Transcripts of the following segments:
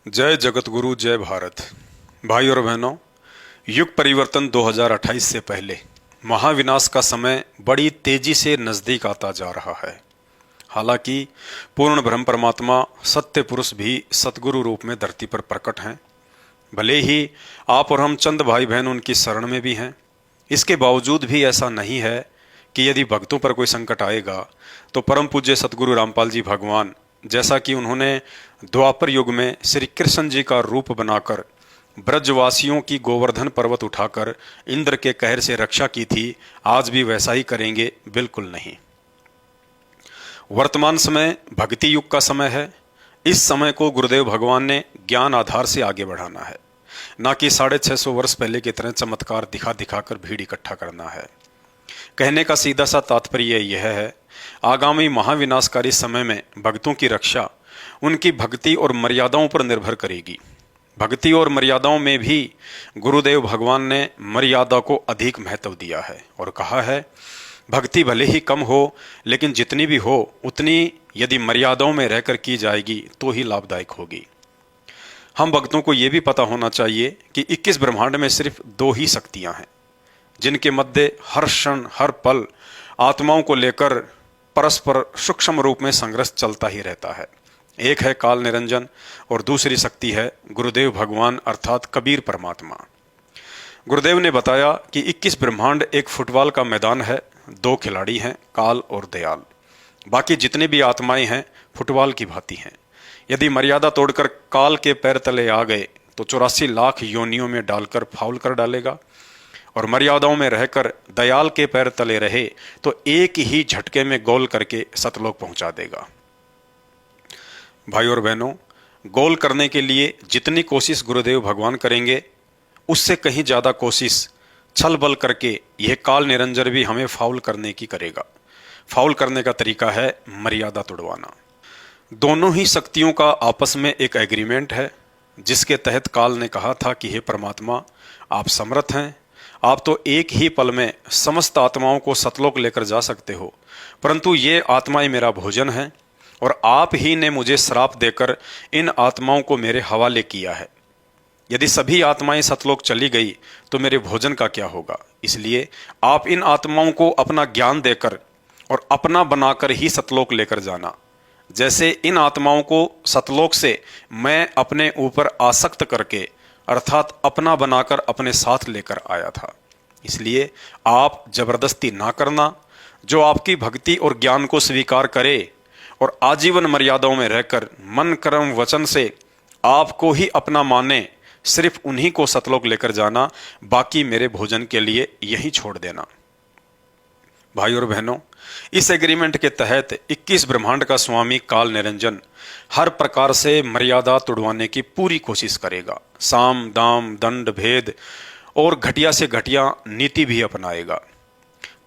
जय जगतगुरु जय भारत। भाई और बहनों, युग परिवर्तन 2028 से पहले महाविनाश का समय बड़ी तेजी से नजदीक आता जा रहा है। हालांकि पूर्ण ब्रह्म परमात्मा सत्य पुरुष भी सतगुरु रूप में धरती पर प्रकट हैं। भले ही आप और हम चंद भाई बहन उनकी शरण में भी हैं, इसके बावजूद भी ऐसा नहीं है कि यदि भक्तों पर कोई संकट आएगा तो परम पूज्य सतगुरु रामपाल जी भगवान, जैसा कि उन्होंने द्वापर युग में श्री कृष्ण जी का रूप बनाकर ब्रजवासियों की गोवर्धन पर्वत उठाकर इंद्र के कहर से रक्षा की थी, आज भी वैसा ही करेंगे? बिल्कुल नहीं। वर्तमान समय भक्ति युग का समय है। इस समय को गुरुदेव भगवान ने ज्ञान आधार से आगे बढ़ाना है, ना कि 650 वर्ष पहले की तरह चमत्कार दिखा दिखाकर भीड़ इकट्ठा करना है। कहने का सीधा सा तात्पर्य यह है, आगामी महाविनाशकारी समय में भक्तों की रक्षा उनकी भक्ति और मर्यादाओं पर निर्भर करेगी। भक्ति और मर्यादाओं में भी गुरुदेव भगवान ने मर्यादा को अधिक महत्व दिया है और कहा है, भक्ति भले ही कम हो लेकिन जितनी भी हो उतनी यदि मर्यादाओं में रहकर की जाएगी तो ही लाभदायक होगी। हम भक्तों को यह भी पता होना चाहिए कि 21 ब्रह्मांड में सिर्फ 2 ही शक्तियां हैं जिनके मध्य हर क्षण हर पल आत्माओं को लेकर परस्पर सूक्ष्म रूप में संघर्ष चलता ही रहता है। एक है काल निरंजन और दूसरी शक्ति है गुरुदेव भगवान अर्थात कबीर परमात्मा। गुरुदेव ने बताया कि 21 ब्रह्मांड एक फुटबॉल का मैदान है, 2 खिलाड़ी हैं, काल और दयाल। बाकी जितने भी आत्माएं हैं फुटबॉल की भांति हैं। यदि मर्यादा तोड़कर काल के पैर तले आ गए तो 84 लाख योनियों में डालकर फाउल कर डालेगा, और मर्यादाओं में रहकर दयाल के पैर तले रहे तो एक ही झटके में गोल करके सतलोक पहुंचा देगा। भाई और बहनों, गोल करने के लिए जितनी कोशिश गुरुदेव भगवान करेंगे उससे कहीं ज्यादा कोशिश छल बल करके यह काल निरंजन भी हमें फाउल करने की करेगा। फाउल करने का तरीका है मर्यादा तोड़वाना। दोनों ही शक्तियों का आपस में एक एग्रीमेंट है जिसके तहत काल ने कहा था कि हे परमात्मा, आप समर्थ हैं, आप तो एक ही पल में समस्त आत्माओं को सतलोक लेकर जा सकते हो, परंतु ये आत्माएं मेरा भोजन है और आप ही ने मुझे श्राप देकर इन आत्माओं को मेरे हवाले किया है। यदि सभी आत्माएं सतलोक चली गई तो मेरे भोजन का क्या होगा? इसलिए आप इन आत्माओं को अपना ज्ञान देकर और अपना बनाकर ही सतलोक लेकर जाना। जैसे इन आत्माओं को सतलोक से मैं अपने ऊपर आसक्त करके अर्थात अपना बनाकर अपने साथ लेकर आया था। इसलिए आप जबरदस्ती ना करना। जो आपकी भक्ति और ज्ञान को स्वीकार करे और आजीवन मर्यादाओं में रहकर मन कर्म वचन से आपको ही अपना माने, सिर्फ उन्हीं को सतलोक लेकर जाना, बाकी मेरे भोजन के लिए यही छोड़ देना। भाई और बहनों, इस एग्रीमेंट के तहत 21 ब्रह्मांड का स्वामी काल निरंजन हर प्रकार से मर्यादा तोड़वाने की पूरी कोशिश करेगा। साम दाम दंड भेद और घटिया से घटिया नीति भी अपनाएगा।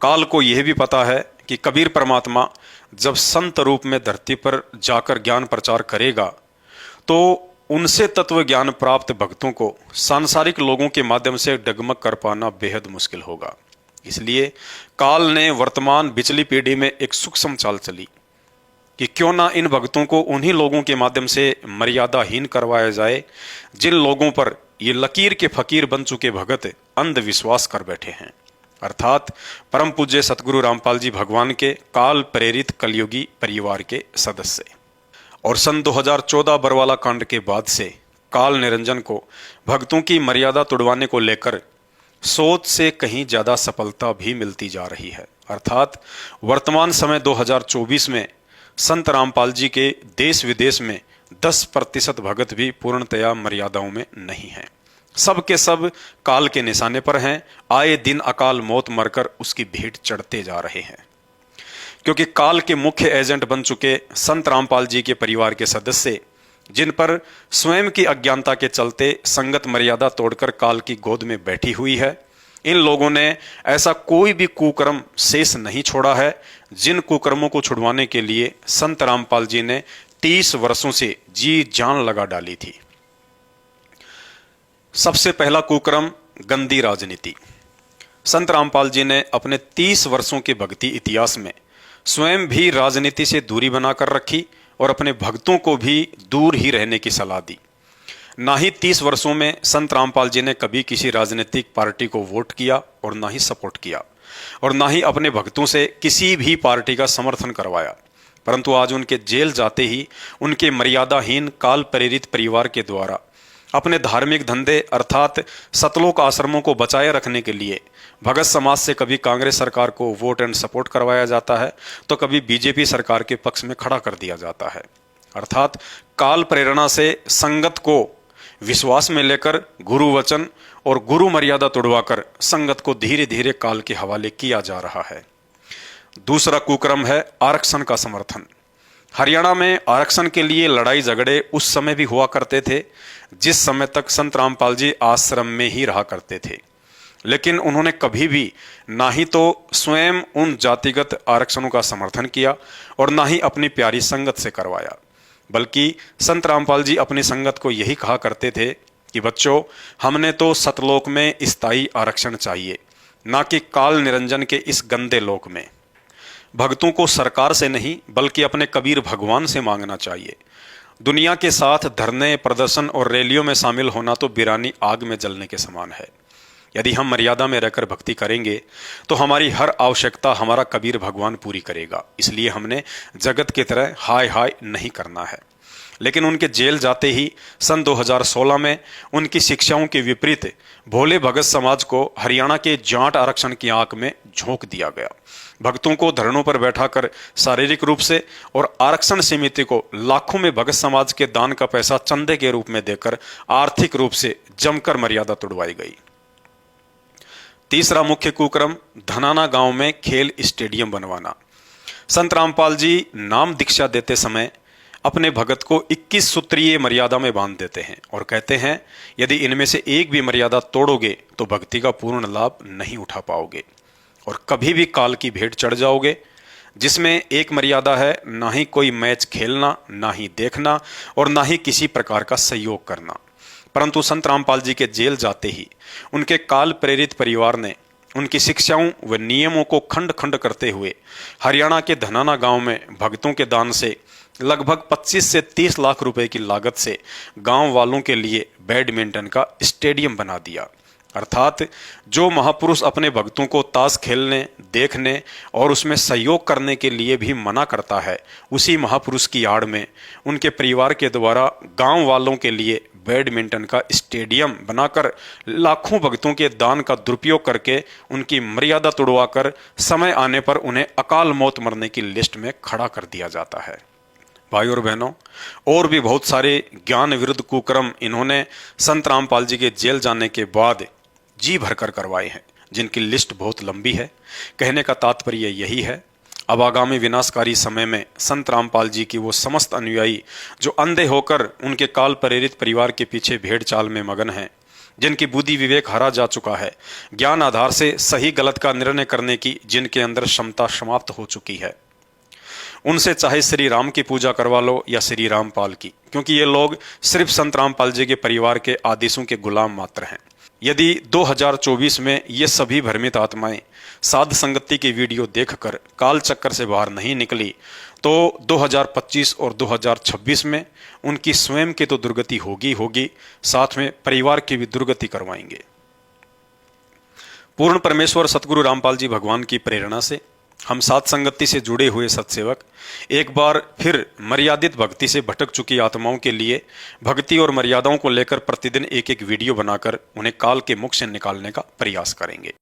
काल को यह भी पता है कि कबीर परमात्मा जब संत रूप में धरती पर जाकर ज्ञान प्रचार करेगा तो उनसे तत्व ज्ञान प्राप्त भक्तों को सांसारिक लोगों के माध्यम से डगमग कर पाना बेहद मुश्किल होगा। इसलिए काल ने वर्तमान बिचली पीढ़ी में एक सूक्ष्म चाल चली कि क्यों ना इन भक्तों को उन्हीं लोगों के माध्यम से मर्यादाहीन करवाया जाए जिन लोगों पर ये लकीर के फकीर बन चुके भगत अंधविश्वास कर बैठे हैं, अर्थात परम पूज्य सतगुरु रामपाल जी भगवान के काल प्रेरित कलयुगी परिवार के सदस्य। और सन 2014 बरवाला कांड के बाद से काल निरंजन को भक्तों की मर्यादा तोड़वाने को लेकर सोच से कहीं ज्यादा सफलता भी मिलती जा रही है। अर्थात वर्तमान समय 2024 में संत रामपाल जी के देश विदेश में 10% भगत भी पूर्णतया मर्यादाओं में नहीं हैं। सब के सब काल के निशाने पर हैं। आए दिन अकाल मौत मरकर उसकी भेंट चढ़ते जा रहे हैं, क्योंकि काल के मुख्य एजेंट बन चुके संत रामपाल जी के परिवार के सदस्य, जिन पर स्वयं की अज्ञानता के चलते संगत मर्यादा तोड़कर काल की गोद में बैठी हुई है, इन लोगों ने ऐसा कोई भी कुकर्म शेष नहीं छोड़ा है जिन कुकर्मों को छुड़वाने के लिए संत रामपाल जी ने 30 वर्षों से जी जान लगा डाली थी। सबसे पहला कुकर्म गंदी राजनीति। संत रामपाल जी ने अपने 30 वर्षों के भक्ति इतिहास में स्वयं भी राजनीति से दूरी बनाकर रखी और अपने भक्तों को भी दूर ही रहने की सलाह दी। ना ही 30 वर्षों में संत रामपाल जी ने कभी किसी राजनीतिक पार्टी को वोट किया और ना ही सपोर्ट किया और ना ही अपने भक्तों से किसी भी पार्टी का समर्थन करवाया। परंतु आज उनके जेल जाते ही उनके मर्यादाहीन काल प्रेरित परिवार के द्वारा अपने धार्मिक धंधे अर्थात सतलोक आश्रमों को बचाए रखने के लिए भगत समाज से कभी कांग्रेस सरकार को वोट एंड सपोर्ट करवाया जाता है तो कभी बीजेपी सरकार के पक्ष में खड़ा कर दिया जाता है। अर्थात काल प्रेरणा से संगत को विश्वास में लेकर गुरु वचन और गुरु मर्यादा तोड़वाकर संगत को धीरे धीरे काल के हवाले किया जा रहा है। दूसरा कुक्रम है आरक्षण का समर्थन। हरियाणा में आरक्षण के लिए लड़ाई झगड़े उस समय भी हुआ करते थे जिस समय तक संत रामपाल जी आश्रम में ही रहा करते थे, लेकिन उन्होंने कभी भी ना ही तो स्वयं उन जातिगत आरक्षणों का समर्थन किया और ना ही अपनी प्यारी संगत से करवाया, बल्कि संत रामपाल जी अपनी संगत को यही कहा करते थे कि बच्चों, हमने तो सतलोक में स्थायी आरक्षण चाहिए, ना कि काल निरंजन के इस गंदे लोक में। भक्तों को सरकार से नहीं बल्कि अपने कबीर भगवान से मांगना चाहिए। दुनिया के साथ धरने, प्रदर्शन और रैलियों में शामिल होना तो बिरानी आग में जलने के समान है। यदि हम मर्यादा में रहकर भक्ति करेंगे तो हमारी हर आवश्यकता हमारा कबीर भगवान पूरी करेगा। इसलिए हमने जगत की तरह हाय हाय नहीं करना है। लेकिन उनके जेल जाते ही सन 2016 में उनकी शिक्षाओं के विपरीत भोले भगत समाज को हरियाणा के जाट आरक्षण की आंख में झोंक दिया गया। भक्तों को धरनों पर बैठाकर शारीरिक रूप से और आरक्षण समिति को लाखों में भगत समाज के दान का पैसा चंदे के रूप में देकर आर्थिक रूप से जमकर मर्यादा तोड़वाई गई। तीसरा मुख्य कुक्रम धनाना गांव में खेल स्टेडियम बनवाना। संत रामपाल जी नाम दीक्षा देते समय अपने भगत को 21 सूत्रीय मर्यादा में बांध देते हैं और कहते हैं, यदि इनमें से एक भी मर्यादा तोड़ोगे तो भक्ति का पूर्ण लाभ नहीं उठा पाओगे और कभी भी काल की भेंट चढ़ जाओगे। जिसमें एक मर्यादा है, ना ही कोई मैच खेलना, ना ही देखना और ना ही किसी प्रकार का सहयोग करना। परंतु संत रामपाल जी के जेल जाते ही उनके काल प्रेरित परिवार ने उनकी शिक्षाओं व नियमों को खंड खंड करते हुए हरियाणा के धनाना गांव में भक्तों के दान से लगभग 25 से 30 लाख रुपए की लागत से गांव वालों के लिए बैडमिंटन का स्टेडियम बना दिया। अर्थात जो महापुरुष अपने भक्तों को ताश खेलने, देखने और उसमें सहयोग करने के लिए भी मना करता है, उसी महापुरुष की आड़ में उनके परिवार के द्वारा गांव वालों के लिए बैडमिंटन का स्टेडियम बनाकर लाखों भक्तों के दान का दुरुपयोग करके उनकी मर्यादा तोड़वाकर समय आने पर उन्हें अकाल मौत मरने की लिस्ट में खड़ा कर दिया जाता है। भाई और बहनों, और भी बहुत सारे ज्ञान विरुद्ध कुकर्म इन्होंने संत रामपाल जी के जेल जाने के बाद जी भरकर करवाए हैं, जिनकी लिस्ट बहुत लंबी है। कहने का तात्पर्य यही है, अब आगामी विनाशकारी समय में संत रामपाल जी की वो समस्त अनुयायी जो अंधे होकर उनके काल प्रेरित परिवार के पीछे भेड़ चाल में मगन हैं, जिनकी बुद्धि विवेक हारा जा चुका है, ज्ञान आधार से सही गलत का निर्णय करने की जिनके अंदर क्षमता समाप्त हो चुकी है, उनसे चाहे श्री राम की पूजा करवा लो या श्री रामपाल की, क्योंकि ये लोग सिर्फ संत रामपाल जी के परिवार के आदेशों के गुलाम मात्र हैं। यदि 2024 में ये सभी भ्रमित आत्माएं साध संगति की वीडियो देखकर काल चक्कर से बाहर नहीं निकली तो 2025 और 2026 में उनकी स्वयं की तो दुर्गति होगी, साथ में परिवार की भी दुर्गति करवाएंगे। पूर्ण परमेश्वर सतगुरु रामपाल जी भगवान की प्रेरणा से हम साध संगति से जुड़े हुए सत्सेवक एक बार फिर मर्यादित भक्ति से भटक चुकी आत्माओं के लिए भक्ति और मर्यादाओं को लेकर प्रतिदिन एक एक वीडियो बनाकर उन्हें काल के मुख से निकालने का प्रयास करेंगे।